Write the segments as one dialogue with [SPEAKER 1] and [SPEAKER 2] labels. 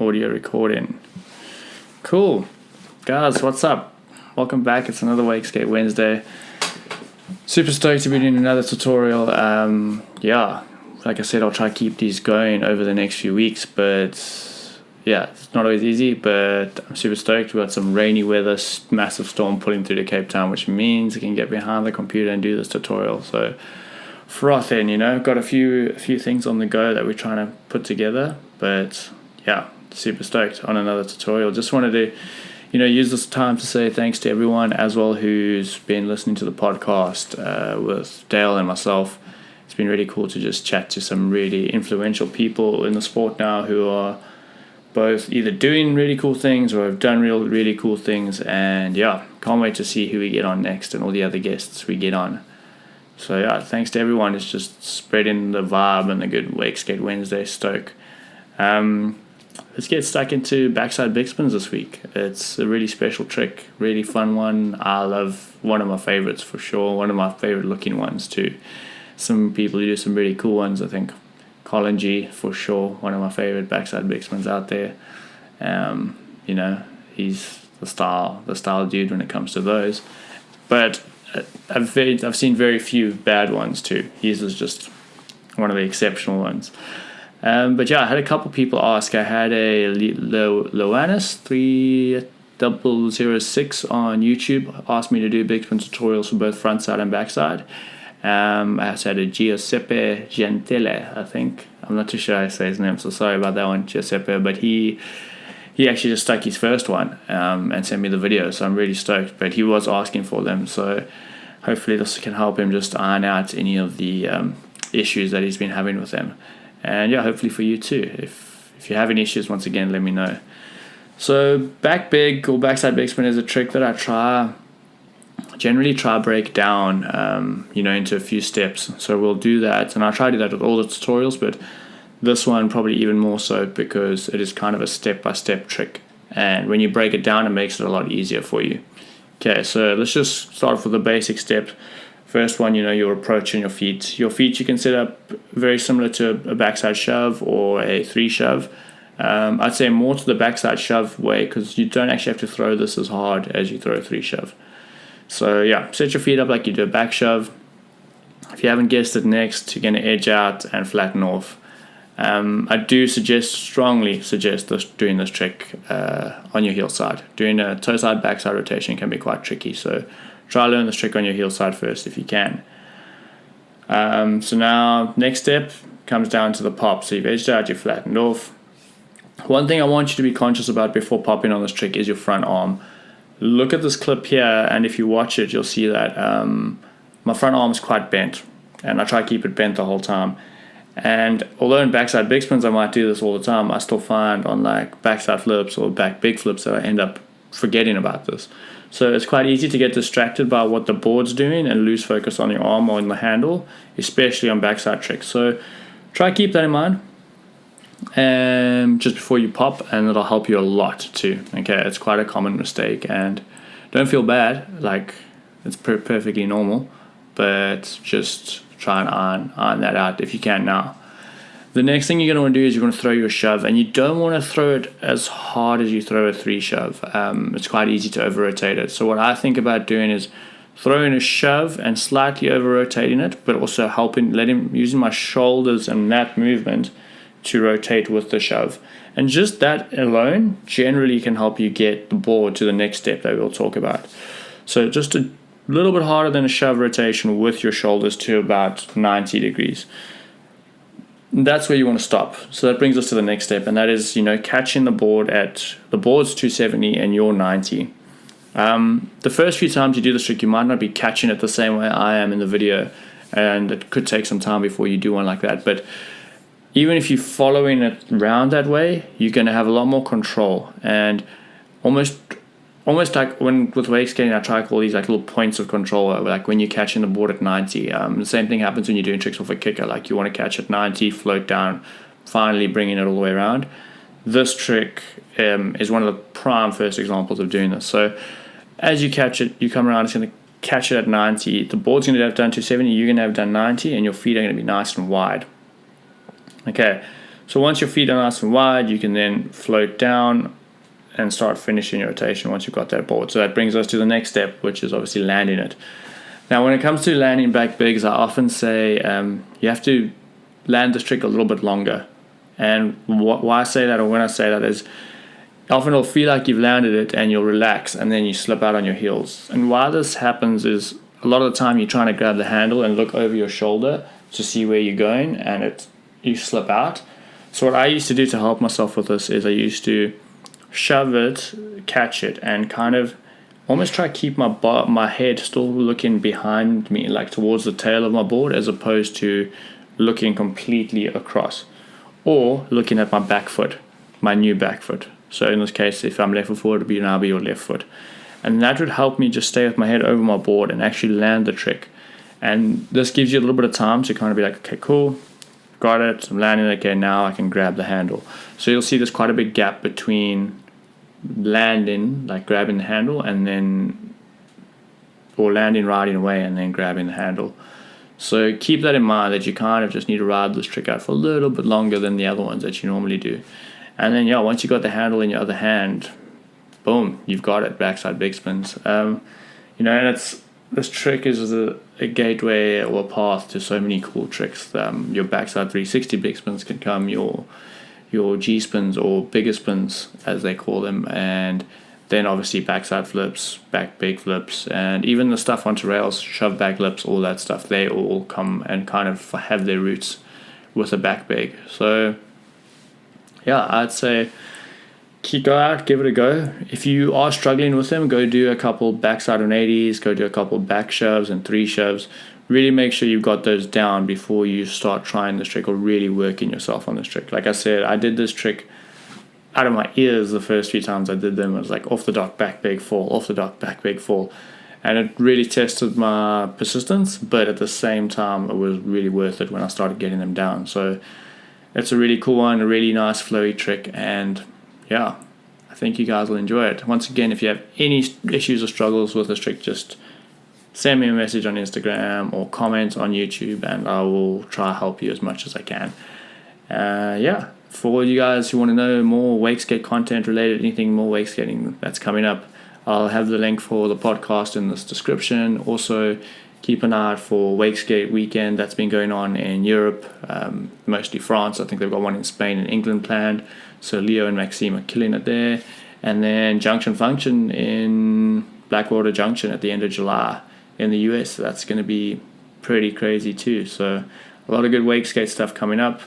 [SPEAKER 1] audio recording. Cool. Guys, what's up? Welcome back. It's another Wakeskate Wednesday. Super stoked to be doing another tutorial. Like I said, I'll try to keep these going over the next few weeks, but yeah, it's not always easy, but I'm super stoked. We've got some rainy weather, massive storm pulling through to Cape Town, which means I can get behind the computer and do this tutorial. So frothing, got a few things on the go that we're trying to put together, but yeah, super stoked on another tutorial. Just wanted to use this time to say thanks to everyone as well who's been listening to the podcast with Dale and myself. It's been really cool to just chat to some really influential people in the sport now who are both either doing really cool things or have done really cool things, and yeah, can't wait to see who we get on next and all the other guests we get on. So yeah, thanks to everyone. It's just spreading the vibe and the good Wakeskate Wednesday stoke. Let's get stuck into Backside Bigspins this week. It's a really special trick, really fun one. I love one of my favorites for sure, one of my favorite looking ones too. Some people do some really cool ones. I think Colin G for sure, one of my favorite Backside Bigspins out there. He's the style dude when it comes to those. But I've seen very few bad ones too. His is just one of the exceptional ones. But yeah, I had a couple people ask. I had a Loannis 3006 on YouTube asked me to do Bigspin tutorials for both frontside and backside. I also had a Giuseppe Gentile, I think. I'm not too sure how I say his name, so sorry about that one, Giuseppe. But he actually just stuck his first one and sent me the video, so I'm really stoked. But he was asking for them, so hopefully this can help him just iron out any of the issues that he's been having with them. And yeah, hopefully for you too. If you have any issues, once again, let me know. So back big or backside bigspin is a trick that I generally try break down, into a few steps. So we'll do that, and I try to do that with all the tutorials, but this one probably even more so because it is kind of a step-by-step trick. And when you break it down, it makes it a lot easier for you. Okay, so let's just start off with the basic steps. First one, your approach and your feet. Your feet you can set up very similar to a backside shove or a 3-shove. I'd say more to the backside shove way because you don't actually have to throw this as hard as you throw a 3-shove. So yeah, set your feet up like you do a back shove. If you haven't guessed it, next you're going to edge out and flatten off. I do strongly suggest doing this trick on your heel side. Doing a toe side backside rotation can be quite tricky, so try to learn this trick on your heel side first if you can. So now, next step comes down to the pop. So you've edged out, you've flattened off. One thing I want you to be conscious about before popping on this trick is your front arm. Look at this clip here, and if you watch it, you'll see that my front arm is quite bent, and I try to keep it bent the whole time. And although in backside big spins I might do this all the time, I still find on like backside flips or back big flips that I end up forgetting about this. So it's quite easy to get distracted by what the board's doing and lose focus on your arm or on the handle, especially on backside tricks. So try to keep that in mind just before you pop, and it'll help you a lot too. Okay, it's quite a common mistake, and don't feel bad, like it's perfectly normal, but just try and iron that out if you can now. The next thing you're going to want to do is you're going to throw your shove, and you don't want to throw it as hard as you throw a 3-shove. It's quite easy to over-rotate it. So what I think about doing is throwing a shove and slightly over-rotating it, but also using my shoulders and that movement to rotate with the shove. And just that alone generally can help you get the board to the next step that we'll talk about. So just a little bit harder than a shove rotation with your shoulders to about 90 degrees. That's where you want to stop. So that brings us to the next step, and that is, catching the board at the board's 270 and you're 90. The first few times you do this trick, you might not be catching it the same way I am in the video, and it could take some time before you do one like that. But even if you're following it around that way, you're going to have a lot more control, and almost like when with wakeskating, I try to call these like little points of control, like when you're catching the board at 90. The same thing happens when you're doing tricks with a kicker, like you want to catch at 90, float down, finally bringing it all the way around. This trick is one of the prime first examples of doing this. So as you catch it, you come around, it's going to catch it at 90. The board's going to have done 270, you're going to have done 90, and your feet are going to be nice and wide. Okay, So once your feet are nice and wide, you can then float down and start finishing your rotation once you've got that board. So that brings us to the next step, which is obviously landing it. Now, when it comes to landing back bigs, I often say you have to land this trick a little bit longer. And why I say that, or when I say that, is often it'll feel like you've landed it and you'll relax and then you slip out on your heels. And why this happens is a lot of the time you're trying to grab the handle and look over your shoulder to see where you're going, and you slip out. So what I used to do to help myself with this is I used to shove it, catch it, and kind of almost try to keep my head still looking behind me, like towards the tail of my board, as opposed to looking completely across, or looking at my back foot, my new back foot. So in this case, if I'm left foot forward, it would now be your left foot. And that would help me just stay with my head over my board and actually land the trick. And this gives you a little bit of time to kind of be like, okay, cool, got it, I'm landing it, okay, now I can grab the handle. So you'll see there's quite a big gap between landing, like grabbing the handle, and then, or landing, riding away, and then grabbing the handle. So keep that in mind, that you kind of just need to ride this trick out for a little bit longer than the other ones that you normally do. And then, yeah, once you got the handle in your other hand, boom, you've got it, backside big spins. And this trick is a gateway or a path to so many cool tricks. Your backside 360 big spins can come, your G spins, or bigger spins as they call them, and then obviously backside flips, back big flips, and even the stuff onto rails, shove back lips, all that stuff, they all come and kind of have their roots with a back big. So yeah, I'd say go out, give it a go. If you are struggling with them, go do a couple backside 180s, go do a couple back shoves and 3 shoves. Really make sure you've got those down before you start trying this trick or really working yourself on this trick. Like I said, I did this trick out of my ears the first few times I did them. It was like off the dock, back big, fall, off the dock, back big, fall. And it really tested my persistence, but at the same time, it was really worth it when I started getting them down. So it's a really cool one, a really nice flowy trick, and yeah, I think you guys will enjoy it. Once again, if you have any issues or struggles with this trick, just send me a message on Instagram or comment on YouTube, and I will try to help you as much as I can. Yeah, for all you guys who want to know more Wakeskate content related, anything more Wakeskating that's coming up, I'll have the link for the podcast in this description. Also, keep an eye out for Wakeskate weekend that's been going on in Europe, mostly France. I think they've got one in Spain and England planned. So Leo and Maxime are killing it there. And then Junction Function in Blackwater Junction at the end of July in the US. So that's going to be pretty crazy too. So a lot of good Wakeskate stuff coming up.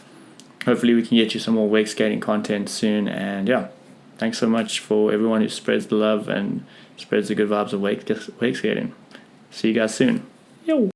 [SPEAKER 1] Hopefully we can get you some more Wakeskating content soon. And yeah, thanks so much for everyone who spreads the love and spreads the good vibes of Wakeskating. See you guys soon. Yo!